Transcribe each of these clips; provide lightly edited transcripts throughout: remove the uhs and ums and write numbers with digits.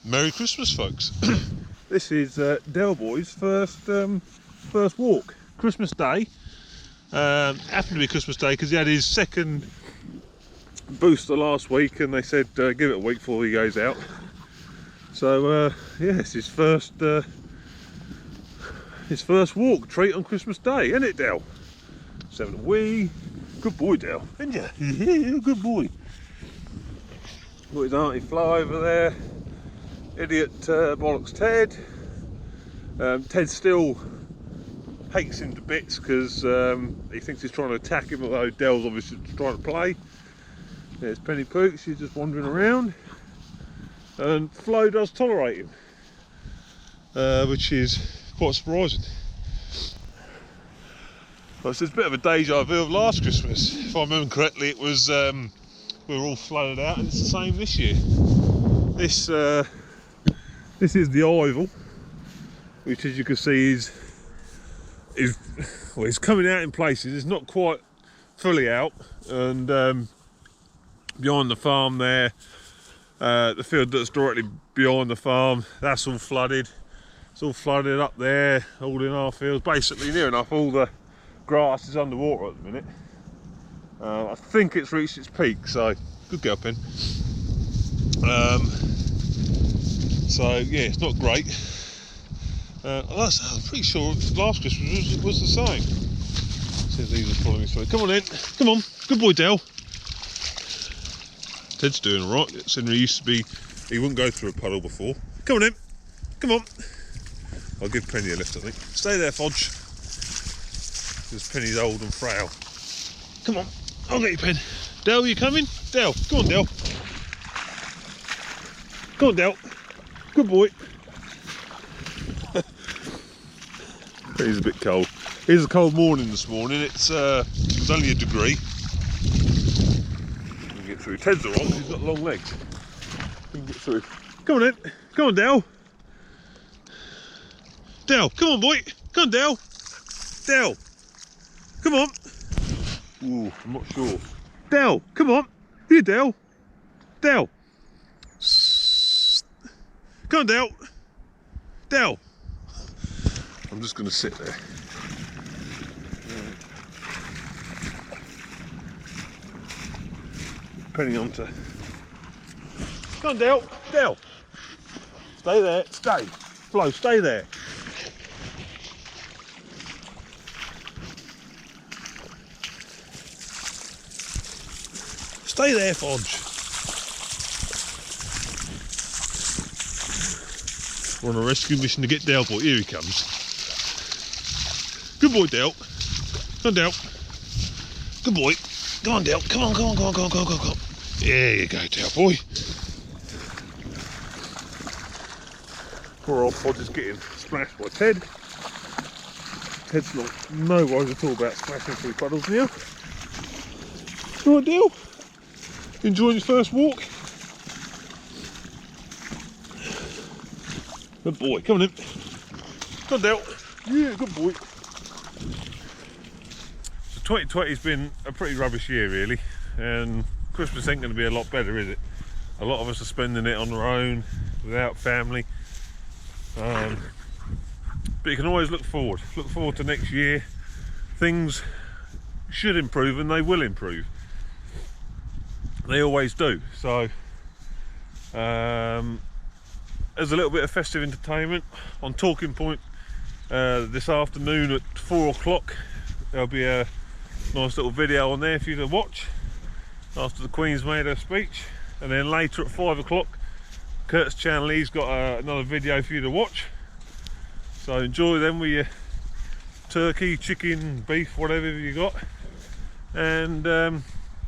Merry Christmas, folks. This is Del Boy's first walk. Christmas Day. Happened to be Christmas Day because he had his second booster last week, and they said give it a week before he goes out. So yeah, it's his first walk treat on Christmas Day, isn't it, Del? He's having a wee. Good boy, Del, isn't you? Good boy. Got his Auntie Flo over there. Idiot bollocks Ted. Ted still hates him to bits because he thinks he's trying to attack him, although Del's obviously trying to play. There's Penny Pook, she's just wandering around. And Flo does tolerate him, which is quite surprising. Well, it's a bit of a deja vu of last Christmas. If I remember correctly, it was we were all flooded out, and it's the same this year. This is the Ivel, which, as you can see, is coming out in places. It's not quite fully out, and behind the farm there, the field that's directly behind the farm, that's all flooded. It's all flooded up there, all in our fields. Basically, near enough all the grass is underwater at the minute. I think it's reached its peak, so good girl, Pen. So yeah, it's not great. I'm pretty sure last Christmas was the same. See if these are following me through. Come on in, come on, good boy, Del. Ted's doing all right. Considering he used to be, he wouldn't go through a puddle before. Come on in, come on. I'll give Penny a lift, I think. Stay there, Fodge. Because Penny's old and frail. Come on, I'll get you, Pen. Del, you coming? Del, come on, Del. Come on, Del. Good boy. It's a bit cold. It's a cold morning this morning. It's only 1 degree. We can get through. Ted's alright because he's got long legs. We can get through. Come on in. Come on, Del. Del, come on, boy. Come on, Del. Del. Come on. Ooh, I'm not sure. Del, come on. Here, Del. Del. Come on, Del. Del. I'm just going to sit there. Penny onto. Come on, Del. Del. Stay there. Stay. Flo, stay there. Stay there, Fodge. We're on a rescue mission to get Del boy. Here he comes. Good boy, Del. Come on, Del. Good boy. Come on, Del. Come on, come on, come on, come on, come on, come on. There you go, Del boy. Poor old Fodge is getting splashed by Ted. Ted's not no worries at all about splashing through puddles now. Come on, Del. Enjoying your first walk? Good boy, come on in. Come on, Del. Yeah, good boy. So 2020's been a pretty rubbish year, really, and Christmas ain't going to be a lot better, is it? A lot of us are spending it on our own, without family. But you can always look forward to next year. Things should improve, and they will improve. They always do. So there's a little bit of festive entertainment on Talking Point this afternoon at 4 o'clock. There'll be a nice little video on there for you to watch after the Queen's made her speech, and then later at 5 o'clock Kurt's channel, he's got another video for you to watch. So enjoy them with your turkey, chicken, beef, whatever you got. And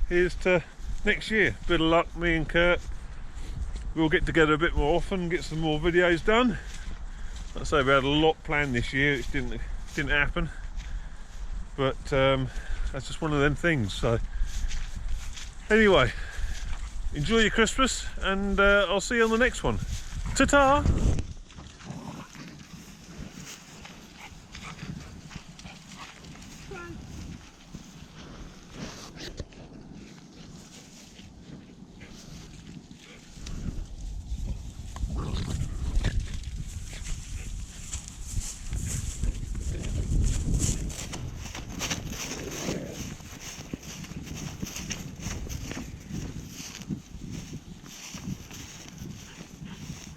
here's to next year. Bit of luck, me and Kurt, we'll get together a bit more often, get some more videos done. Like I say, we had a lot planned this year, it didn't happen, but that's just one of them things. So anyway, enjoy your Christmas, and I'll see you on the next one. Ta-ta!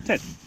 10.